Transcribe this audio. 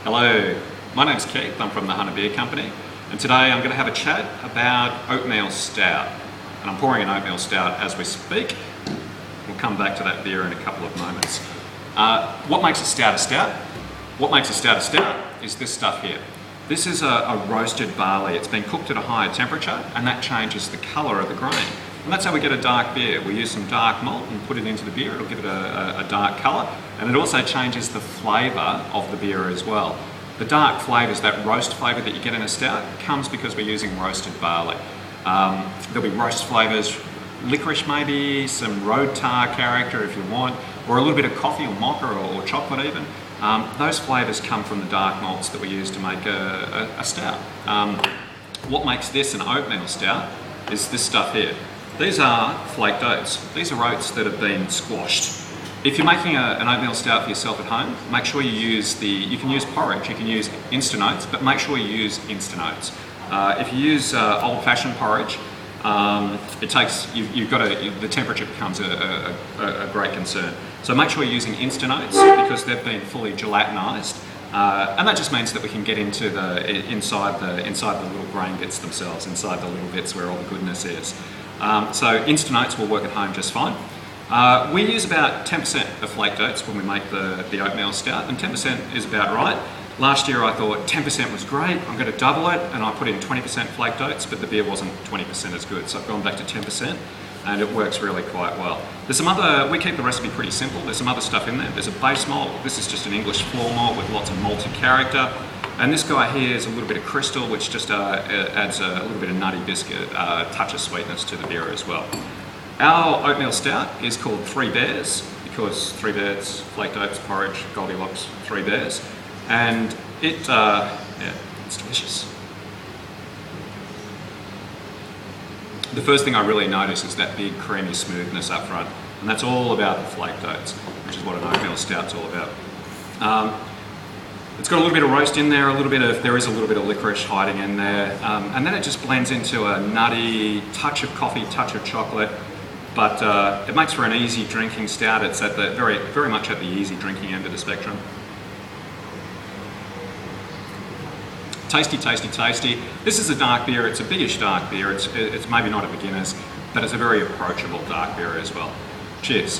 Hello, my name's Keith, I'm from the Hunter Beer Company, and today I'm going to have a chat about Oatmeal Stout. And I'm pouring an Oatmeal Stout as we speak. We'll come back to that beer in a couple of moments. What makes a stout a stout? What makes a stout is this stuff here. This is a roasted barley. It's been cooked at a higher temperature, and that changes the colour of the grain. And that's how we get a dark beer. We use some dark malt and put it into the beer. It'll give it a dark colour, and it also changes the flavour of the beer as well. The dark flavours, that roast flavour that you get in a stout, comes because we're using roasted barley. There'll be roast flavours, licorice maybe, some road tar character if you want, or a little bit of coffee or mocha or chocolate even. Those flavours come from the dark malts that we use to make a stout. What makes this an oatmeal stout is this stuff here. These are flaked oats. These are oats that have been squashed. If you're making an oatmeal stout for yourself at home, make sure you use you can use porridge, you can use instant oats, but make sure you use instant oats. If you use old-fashioned porridge, the temperature becomes a great concern. So make sure you're using instant oats because they've been fully gelatinised, and that just means that we can get into inside the little grain bits themselves, inside the little bits where all the goodness is. So instant oats will work at home just fine. We use about 10% of flaked oats when we make the oatmeal stout, and 10% is about right. Last year I thought 10% was great, I'm going to double it, and I put in 20% flaked oats, but the beer wasn't 20% as good, so I've gone back to 10%, and it works really quite well. There's some other, we keep the recipe pretty simple, there's some other stuff in there. There's a base malt, this is just an English floor malt with lots of malty character, and this guy here is a little bit of crystal, which just adds a little bit of nutty biscuit, touch of sweetness to the beer as well. Our oatmeal stout is called Three Bears, because Three Bears, flaked oats, porridge, Goldilocks, Three Bears. And it's delicious. The first thing I really notice is that big creamy smoothness up front, and that's all about the flaked oats, which is what an oatmeal stout's all about. It's got a little bit of roast in there, there is a little bit of licorice hiding in there, and then it just blends into a nutty touch of coffee, touch of chocolate, but it makes for an easy drinking stout. It's at the very much at the easy drinking end of the spectrum. Tasty, tasty, tasty. This is a dark beer. It's a biggish dark beer. It's maybe not a beginner's, but it's a very approachable dark beer as well. Cheers.